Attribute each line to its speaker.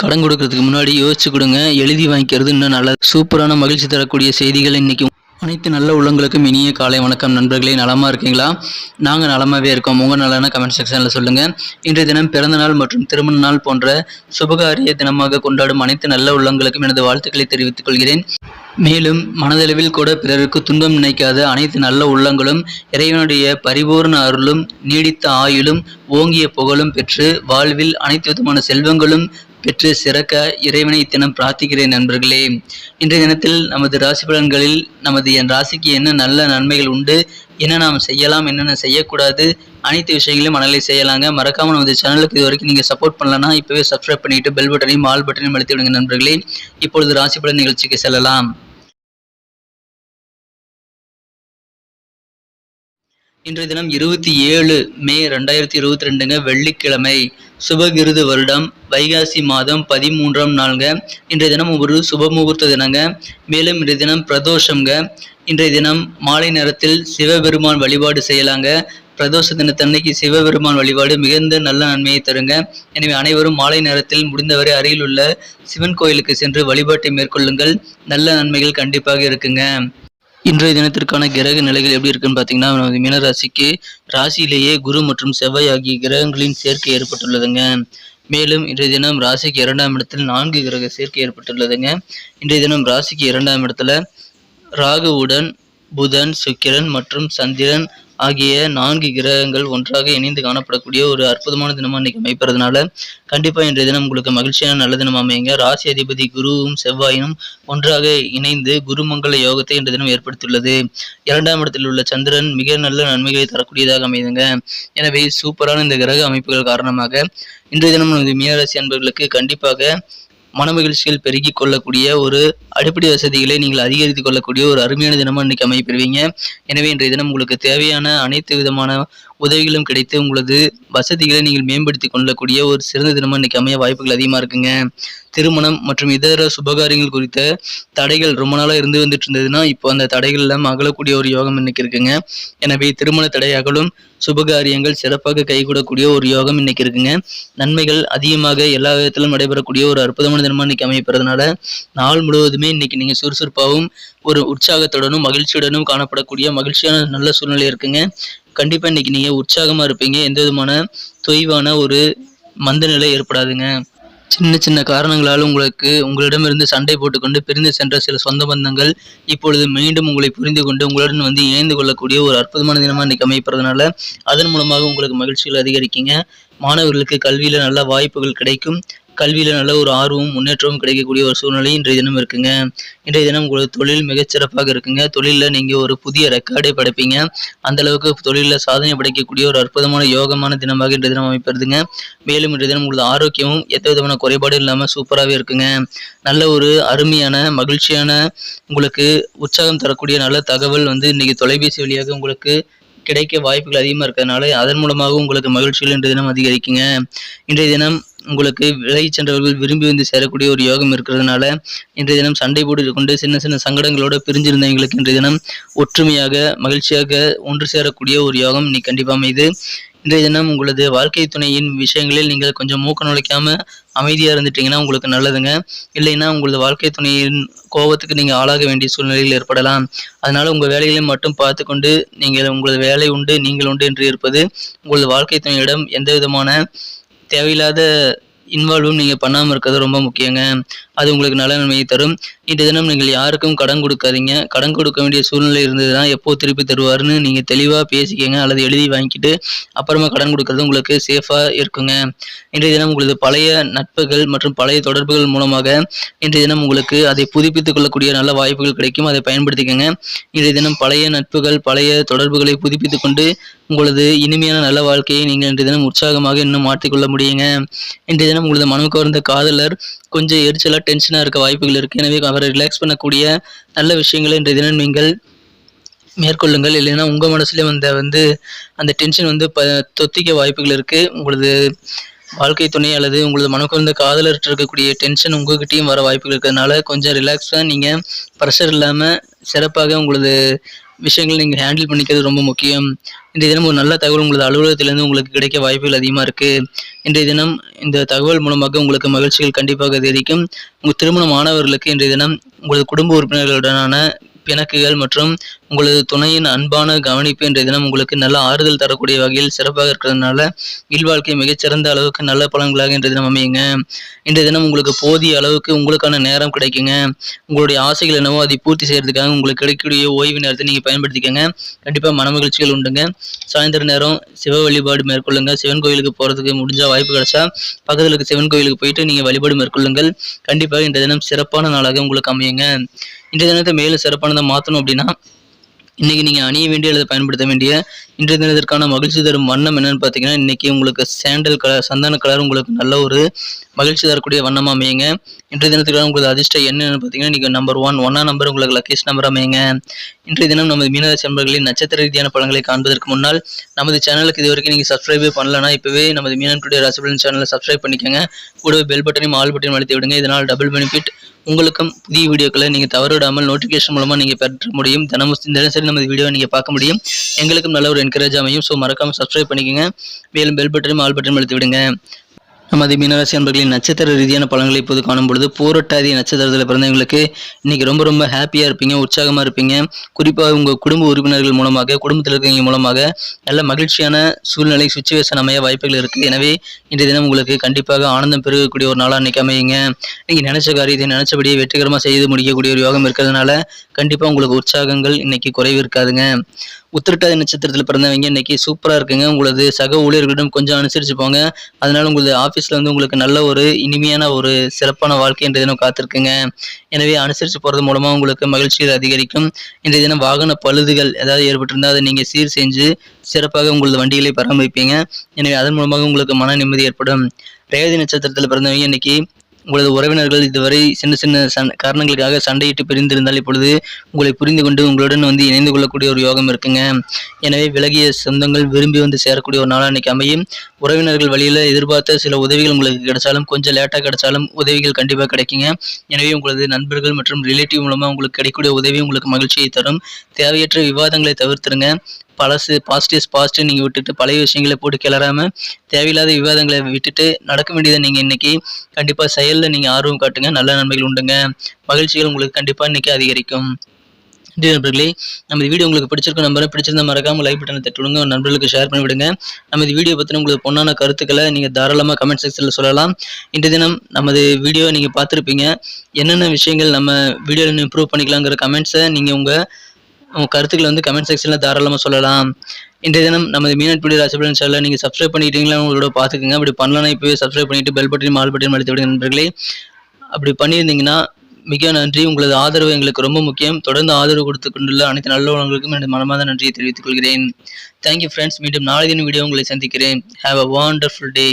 Speaker 1: கடன் கொடுக்கறதுக்கு முன்னாடி யோசிச்சு கொடுங்க. எழுதி வாங்கிக்கிறது இன்னும் நல்லது. சூப்பரான மகிழ்ச்சி தரக்கூடிய செய்திகள் இன்னைக்கு. அனைத்து நல்ல உள்ளங்களுக்கும் இனிய காலை வணக்கம் நண்பர்களே. நலமாக இருக்கீங்களா? நாங்கள் நலமாகவே இருக்கோம். உங்கள் நலன கமெண்ட் செக்ஷனில் சொல்லுங்கள். இன்றைய தினம் பிறந்தநாள் மற்றும் திருமண நாள் போன்ற சுபகாரிய தினமாக கொண்டாடும் அனைத்து நல்ல உள்ளங்களுக்கும் எனது வாழ்த்துக்களை தெரிவித்துக் கொள்கிறேன். மேலும் மனதளவில் கூட பிறருக்கு துன்பம் நினைக்காத அனைத்து நல்ல உள்ளங்களும் இறைவனுடைய பரிபூர்ண அருளும் நீடித்த ஆயுளும் ஓங்கிய புகழும் பெற்று வாழ்வில் அனைத்து விதமான செல்வங்களும் பெற்று சிறக்க இறைவனை தினம் பிரார்த்திக்கிறேன் நண்பர்களே. இன்றைய தினத்தில் நமது ராசி பலன்களில் என் ராசிக்கு என்ன நல்ல நன்மைகள் உண்டு, என்ன நாம் செய்யலாம், என்னென்ன செய்யக்கூடாது, அனைத்து விஷயங்களையும் மனநிலை செய்யலாங்க. மறக்காம நமது சேனலுக்கு இது வரைக்கும் நீங்கள் சப்போர்ட் பண்ணலன்னா இப்போவே சப்ஸ்கிரைப் பண்ணிட்டு பெல் பட்டனையும் ஆல் பட்டனையும் அழுத்தி விடுங்க நண்பர்களே. இப்பொழுது ராசி பலன் நிகழ்ச்சிக்கு செல்லலாம். இன்றைய தினம் 27 மே 2022 வெள்ளிக்கிழமை. சுபகிருது வருடம் வைகாசி மாதம் 13ஆம் நாளுங்க. இன்றைய தினம் ஒரு சுபமுகூர்த்த தினங்க. மேலும் இன்றைய தினம் பிரதோஷங்க. இன்றைய தினம் மாலை நேரத்தில் சிவபெருமான் வழிபாடு செய்யலாங்க. பிரதோஷ தினத்தன்னைக்கு சிவபெருமான் வழிபாடு மிகுந்த நல்ல நன்மையை தருங்க. எனவே அனைவரும் மாலை நேரத்தில் முடிந்தவரை அருகில் உள்ள சிவன் கோயிலுக்கு சென்று வழிபாட்டை மேற்கொள்ளுங்கள். நல்ல நன்மைகள் கண்டிப்பாக இருக்குங்க. இன்றைய தினத்திற்கான கிரக நிலைகள் எப்படி இருக்குன்னு பார்த்தீங்கன்னா, நமது மீனராசிக்கு ராசியிலேயே குரு மற்றும் செவ்வாய் ஆகிய கிரகங்களின் சேர்க்கை ஏற்பட்டுள்ளதுங்க. மேலும் இன்றைய தினம் ராசிக்கு 2ஆம் இடத்தில் 4 கிரக சேர்க்கை ஏற்பட்டுள்ளதுங்க. இன்றைய தினம் ராசிக்கு 2ஆம் இடத்துல ராகுவுடன் புதன், சுக்கிரன் மற்றும் சந்திரன் ஆகிய 4 கிரகங்கள் ஒன்றாக இணைந்து காணப்படக்கூடிய ஒரு அற்புதமான தினமா இன்னைக்கு அமைப்பறதுனால கண்டிப்பா இன்றைய தினம் உங்களுக்கு மகிழ்ச்சியான நல்ல தினம் அமையுங்க. ராசி அதிபதி குருவும் செவ்வாயும் ஒன்றாக இணைந்து குருமங்கள யோகத்தை இன்றைய தினம் ஏற்படுத்தியுள்ளது. 2ஆம் இடத்தில் உள்ள சந்திரன் மிக நல்ல நன்மைகளை தரக்கூடியதாக அமையுதுங்க. எனவே சூப்பரான இந்த கிரக அமைப்புகள் காரணமாக இன்றைய தினம் மீனராசி அன்பர்களுக்கு கண்டிப்பாக மனமகிழ்ச்சிகள் பெருகி கொள்ளக்கூடிய ஒரு அடிப்படை வசதிகளை நீங்கள் அதிகரித்துக் கொள்ளக்கூடிய ஒரு அருமையான தினமா இன்னைக்கு அமைப்பெறுவீங்க. எனவே இன்றைய தினம் உங்களுக்கு தேவையான அனைத்து விதமான உதவிகளும் கிடைத்து உங்களது வசதிகளை நீங்கள் மேம்படுத்திக் கொள்ளக்கூடிய ஒரு சிறந்த தினமா இன்னைக்கு அமைய வாய்ப்புகள் அதிகமா இருக்குங்க. திருமணம் மற்றும் இதர சுபகாரியங்கள் குறித்த தடைகள் ரொம்ப நாளா இருந்து வந்துட்டு இருந்ததுன்னா இப்போ அந்த தடைகள் எல்லாம் அகலக்கூடிய ஒரு யோகம் இன்னைக்கு இருக்குங்க. எனவே திருமண தடை அகலும், சுபகாரியங்கள் சிறப்பாக கைகூடக்கூடிய ஒரு யோகம் இன்னைக்கு இருக்குங்க. நன்மைகள் அதிகமாக எல்லா விதத்திலும் நடைபெறக்கூடிய ஒரு அற்புதமான தினமா இன்னைக்கு அமைப்பறதுனால நாள் முழுவதுமே இன்னைக்கு நீங்க சுறுசுறுப்பாகவும் ஒரு உற்சாகத்துடனும் மகிழ்ச்சியுடனும் காணப்படக்கூடிய மகிழ்ச்சியான நல்ல சூழ்நிலை இருக்குங்க. கண்டிப்பா இன்னைக்கு நீங்க உற்சாகமா இருப்பீங்க. எந்த விதமான தொய்வான ஒரு மந்த நிலை ஏற்படாதுங்க. சின்ன சின்ன காரணங்களால் உங்களிடமிருந்து சண்டை போட்டுக்கொண்டு பிரிந்து சென்ற சில சொந்த பந்தங்கள் இப்பொழுது மீண்டும் உங்களை புரிந்து கொண்டு உங்களுடன் இணைந்து கொள்ளக்கூடிய ஒரு அற்புதமான தினமா இன்னைக்கு அமைப்பறதுனால அதன் மூலமாக உங்களுக்கு மகிழ்ச்சிகள் அதிகரிக்குங்க. மாணவர்களுக்கு கல்வியில நல்ல வாய்ப்புகள் கிடைக்கும். கல்வியில நல்ல ஒரு ஆர்வமும் முன்னேற்றமும் கிடைக்கக்கூடிய ஒரு சூழ்நிலை இன்றைய தினம் இருக்குங்க. இன்றைய தினம் உங்களது தொழில் மிகச்சிறப்பாக இருக்குங்க. தொழிலில் நீங்க ஒரு புதிய ரெக்கார்டை படைப்பீங்க. அந்த அளவுக்கு தொழிலில் சாதனை படைக்கக்கூடிய ஒரு அற்புதமான யோகமான தினமாக இன்றைய தினம் அமைப்பதுங்க. மேலும் இன்றைய தினம் உங்களது ஆரோக்கியமும் எந்த விதமான குறைபாடும் இல்லாமல் சூப்பராகவே இருக்குங்க. நல்ல ஒரு அருமையான மகிழ்ச்சியான உங்களுக்கு உற்சாகம் தரக்கூடிய நல்ல தகவல் இன்னைக்கு தொலைபேசி வழியாக உங்களுக்கு கிடைக்க வாய்ப்புகள் அதிகமாக இருக்கிறதுனால அதன் மூலமாக உங்களுக்கு மகிழ்ச்சிகள் இன்றைய தினம் அதிகரிக்குங்க. இன்றைய தினம் உங்களுக்கு விலகி சென்றவர்கள் விரும்பி சேரக்கூடிய ஒரு யோகம் இருக்கிறதுனால இன்றைய தினம் சண்டை போட்டு கொண்டு சின்ன சின்ன சங்கடங்களோட பிரிஞ்சிருந்தவங்களுக்கு இன்றைய தினம் ஒற்றுமையாக மகிழ்ச்சியாக ஒன்று சேரக்கூடிய ஒரு யோகம் இன்னைக்கு கண்டிப்பாக அமைது. இன்றைய தினம் உங்களது வாழ்க்கை துணையின் விஷயங்களில் நீங்கள் கொஞ்சம் மூக்க நுழைக்காம அமைதியாக இருந்துட்டீங்கன்னா உங்களுக்கு நல்லதுங்க. இல்லைன்னா உங்களது வாழ்க்கை துணையின் கோபத்துக்கு நீங்கள் ஆளாக வேண்டிய சூழ்நிலையில் ஏற்படலாம். அதனால உங்கள் வேலைகளை மட்டும் பார்த்து கொண்டு நீங்கள் உங்களது வேலை உண்டு நீங்கள் உண்டு என்று இருப்பது உங்களது வாழ்க்கை துணையிடம் எந்த விதமான தேவையில்லாத இன்வால்வும் நீங்கள் பண்ணாமல் இருக்கிறது ரொம்ப முக்கியங்க. அது உங்களுக்கு நல்ல நன்மையை தரும். இன்றைய தினம் நீங்கள் யாருக்கும் கடன் கொடுக்காதீங்க. கடன் கொடுக்க வேண்டிய சூழ்நிலை இருந்ததுன்னா எப்போ திருப்பி தருவாருன்னு நீங்கள் தெளிவாக பேசிக்கங்க அல்லது எழுதி வாங்கிட்டு அப்புறமா கடன் கொடுக்கறது உங்களுக்கு சேஃபாக இருக்குங்க. இன்றைய தினம் உங்களது பழைய நட்புகள் மற்றும் பழைய தொடர்புகள் மூலமாக இன்றைய தினம் உங்களுக்கு அதை புதுப்பித்துக் கொள்ளக்கூடிய நல்ல வாய்ப்புகள் கிடைக்கும். அதை பயன்படுத்திக்கங்க. இன்றைய தினம் பழைய நட்புகள் பழைய தொடர்புகளை புதுப்பித்துக் கொண்டு உங்களது இனிமையான நல்ல வாழ்க்கையை நீங்கள் இன்றைய தினம் உற்சாகமாக இன்னும் மாற்றிக்கொள்ள முடியுங்க. இன்றைய தினம் உங்களது மனம் கவர்ந்த காதலர் கொஞ்சம் எரிச்சலா டென்ஷனா இருக்க வாய்ப்புகள் இருக்கு. எனவே அவரை ரிலாக்ஸ் பண்ணக்கூடிய நல்ல விஷயங்களை இன்றைய தினம் நீங்கள் மேற்கொள்ளுங்கள். இல்லைன்னா உங்க மனசுல அந்த டென்ஷன் தொத்திக்க வாய்ப்புகள் இருக்கு. உங்களது வாழ்க்கை துணை அல்லது உங்களது மனக்குழந்த காதலர்கிட்ட இருக்கக்கூடிய டென்ஷன் உங்ககிட்டயும் வர வாய்ப்புகள் இருக்கிறதுனால கொஞ்சம் ரிலாக்ஸாக நீங்கள் ப்ரெஷர் இல்லாமல் சிறப்பாக உங்களது விஷயங்களை நீங்கள் ஹேண்டில் பண்ணிக்கிறது ரொம்ப முக்கியம். இன்றைய தினம் ஒரு நல்ல தகவல் உங்களது அலுவலகத்திலிருந்து உங்களுக்கு கிடைக்க வாய்ப்புகள் அதிகமாக இருக்குது. இன்றைய தினம் இந்த தகவல் மூலமாக உங்களுக்கு மகிழ்ச்சிகள் கண்டிப்பாக அதிகரிக்கும். உங்கள் திருமணம் ஆனவர்களுக்கு இன்றைய தினம் உங்களது குடும்ப உறுப்பினர்களுடனான பிணக்குகள் மற்றும் உங்களது துணையின் அன்பான கவனிப்பு இன்றைய தினம் உங்களுக்கு நல்ல ஆறுதல் தரக்கூடிய வகையில் சிறப்பாக இருக்கிறதுனால இல்வாழ்க்கை மிகச்சிறந்த அளவுக்கு நல்ல பலன்களாக இன்றைய தினம் அமையுங்க. இன்றைய தினம் உங்களுக்கு போதிய அளவுக்கு உங்களுக்கான நேரம் கிடைக்குங்க. உங்களுடைய ஆசைகள் என்னவோ அதை பூர்த்தி செய்யறதுக்காக உங்களுக்கு கிடைக்கக்கூடிய ஓய்வு நேரத்தை நீங்கள் பயன்படுத்திக்கங்க. கண்டிப்பாக மனமகிழ்ச்சிகள் உண்டுங்க. சாயந்தர நேரம் சிவ வழிபாடு மேற்கொள்ளுங்க. சிவன் கோயிலுக்கு போகிறதுக்கு முடிஞ்ச வாய்ப்பு கிடைச்சா பக்கத்தில் இருக்க சிவன் கோயிலுக்கு போயிட்டு நீங்கள் வழிபாடு மேற்கொள்ளுங்கள். கண்டிப்பாக இன்றைய தினம் சிறப்பான நாளாக உங்களுக்கு அமையுங்க. இன்றைய தினத்தை மேலும் சிறப்பானதாக மாற்றணும் அப்படின்னா இன்னைக்கு நீங்கள் அணிய வேண்டிய அல்லது பயன்படுத்த வேண்டிய இன்றைய தினத்திற்கான மகிழ்ச்சி தரும் வண்ணம் என்னன்னு பார்த்தீங்கன்னா, இன்னைக்கு உங்களுக்கு சாண்டல் கலர், சந்தன கலர் உங்களுக்கு நல்ல ஒரு மகிழ்ச்சி தரக்கூடிய வண்ணமாக அமையுங்க. இன்றைய தினத்துக்கான உங்களுக்கு அதிர்ஷ்ட என்னன்னு பார்த்தீங்கன்னா, இன்னைக்கு நம்பர் 1 நம்பர் உங்களுக்கு லக்கேஸ்ட் நம்பர் அமையுங்க. இன்றைய தினம் நமது மீனராசி நண்பர்களின் நட்சத்திர ரீதியான பலன்களை காண்பதற்கு முன்னால் நமது சேனலுக்கு இதுவரைக்கும் நீங்கள் சப்ஸ்கிரைபே பண்ணலன்னா இப்போவே நமது மீனன் டுடே ராசி பலன் சேனலை சப்ஸ்கிரைப் பண்ணிக்கோங்க. கூடவே பெல் பட்டனையும் ஆல் பட்டனையும் அழுத்தி விடுங்க. இதனால் டபுள் பெனிஃபிட் உங்களுக்கும் புதிய வீடியோக்களை நீங்கள் தவறவிடாமல் நோட்டிஃபிகேஷன் மூலமாக நீங்கள் பெற்ற முடியும். தினசரி நமது வீடியோவை நீங்கள் பார்க்க முடியும். எங்களுக்கும் நல்ல ஒரு என்கரேஜ் அமையும். ஸோ மறக்காமல் சப்ஸ்கிரைப் பண்ணிக்கோங்க. மேலும் பெல் பட்டனையும் ஆல் பட்டனையும் அழுத்தி விடுங்க. நமது மீனராசி அன்பர்களின் நட்சத்திர ரீதியான பலன்களை இப்போது காணும் பொழுது பூரட்டாதி நட்சத்திரத்தில் பிறந்தவங்களுக்கு இன்னைக்கு ரொம்ப ரொம்ப ஹாப்பியாக இருப்பீங்க, உற்சாகமாக இருப்பீங்க. குறிப்பாக உங்கள் குடும்ப உறுப்பினர்கள் மூலமாக, குடும்பத்தில் இருக்கிறவங்க மூலமாக நல்ல மகிழ்ச்சியான சூழ்நிலை சுச்சுவேஷன் அமைய வாய்ப்புகள் இருக்குது. எனவே இன்றைய தினம் உங்களுக்கு கண்டிப்பாக ஆனந்தம் பெருகக்கூடிய ஒரு நாளாக இன்றைக்கி அமையுங்க. நீங்கள் நினைச்ச காரியத்தை நினைச்சபடியே வெற்றிகரமாக செய்து முடிக்கக்கூடிய ஒரு யோகம் இருக்கிறதுனால கண்டிப்பாக உங்களுக்கு உற்சாகங்கள் இன்னைக்கு குறைவு இருக்காதுங்க. உத்திரட்டாதி நட்சத்திரத்தில் பிறந்தவங்க இன்னைக்கு சூப்பராக இருக்குங்க. உங்களது சக ஊழியர்களிடம் கொஞ்சம் அனுசரித்து போங்க. அதனால உங்களது ஆஃபீஸில் உங்களுக்கு நல்ல ஒரு இனிமையான ஒரு சிறப்பான வாழ்க்கை இன்றைய தினம் காத்திருக்குங்க. எனவே அனுசரித்து போகிறது மூலமாக உங்களுக்கு மகிழ்ச்சிகள் அதிகரிக்கும். இன்றைய தினம் வாகன பழுதுகள் ஏதாவது ஏற்பட்டிருந்தால் அதை நீங்கள் சீர் செஞ்சு சிறப்பாக உங்களது வண்டிகளை பராமரிப்பீங்க. எனவே அதன் மூலமாக உங்களுக்கு மன நிம்மதி ஏற்படும். ரேவதி நட்சத்திரத்தில் பிறந்தவங்க இன்னைக்கு உங்களது உறவினர்கள் இதுவரை சின்ன சின்ன காரணங்களுக்காக சண்டையிட்டு பிரிந்திருந்தால் இப்பொழுது உங்களை புரிந்து கொண்டு உங்களுடன் இணைந்து கொள்ளக்கூடிய ஒரு யோகம் இருக்குங்க. எனவே விலகிய சொந்தங்கள் விரும்பி சேரக்கூடிய ஒரு நாளாக இன்னைக்கு அமையும். உறவினர்கள் வழியில் எதிர்பார்த்த சில உதவிகள் உங்களுக்கு கிடைச்சாலும் கொஞ்சம் லேட்டாக கிடைச்சாலும் உதவிகள் கண்டிப்பாக கிடைக்குங்க. எனவே உங்களது நண்பர்கள் மற்றும் ரிலேட்டிவ் மூலமாக உங்களுக்கு கிடைக்கக்கூடிய உதவி உங்களுக்கு மகிழ்ச்சியை தரும். தேவையற்ற விவாதங்களை தவிர்த்துருங்க. பாசிட்டிவ் நீங்கள் விட்டுட்டு பழைய விஷயங்களை போட்டு கிளறாமல் தேவையில்லாத விவாதங்களை விட்டுட்டு நடக்க வேண்டியதை நீங்கள் இன்னைக்கு கண்டிப்பாக செயலில் நீங்கள் ஆர்வம் காட்டுங்க. நல்ல நன்மைகள் உண்டுங்க. மகிழ்ச்சிகள் உங்களுக்கு கண்டிப்பாக இன்னைக்கு அதிகரிக்கும். நண்பர்களே, நம்ம வீடியோ உங்களுக்கு பிடிச்சிருக்க நம்பரை பிடிச்சிருந்தா மறக்காம லைக் பட்டனை தட்டி விடுங்க. நண்பர்களுக்கு ஷேர் பண்ணி விடுங்க. நம்ம வீடியோ பற்றின உங்களுக்கு பொண்ணான கருத்துக்களை நீங்கள் தாராளமாக கமெண்ட் செக்ஷனில் சொல்லலாம். இன்றைய தினம் நமது வீடியோவை நீங்கள் பார்த்துருப்பீங்க. என்னென்ன விஷயங்கள் நம்ம வீடியோவில் இம்ப்ரூவ் பண்ணிக்கலாங்கிற கமெண்ட்ஸை நீங்கள் உங்கள் கருத்துக்களை கமெண்ட் செக்ஷனில் தாராளமாக சொல்லலாம். இன்றைய தினம் நமது மீனன் டுடே ராசி பலன் சேனலை நீங்கள் சப்ஸ்கிரைப் பண்ணிட்டீங்களா உங்களோட பார்த்துக்குங்க. அப்படி பண்ணலன்னா இப்போவே சப்ஸ்கிரைப் பண்ணிட்டு பெல் பட்டனையும் ஆல் பட்டனையும் அழுத்தி விடுங்க நண்பர்களே. அப்படி பண்ணியிருந்தீங்கன்னா மிக நன்றி. உங்களது ஆதரவு எங்களுக்கு ரொம்ப முக்கியம். தொடர்ந்து ஆதரவு கொடுத்து கொண்டுள்ள அனைத்து நல்லவங்களுக்கும் எனது மனமார்ந்த நன்றியை தெரிவித்துக் கொள்கிறேன். Thank you friends. மீண்டும் நாளை தினம் வீடியோ உங்களை சந்திக்கிறேன். Have a wonderful day.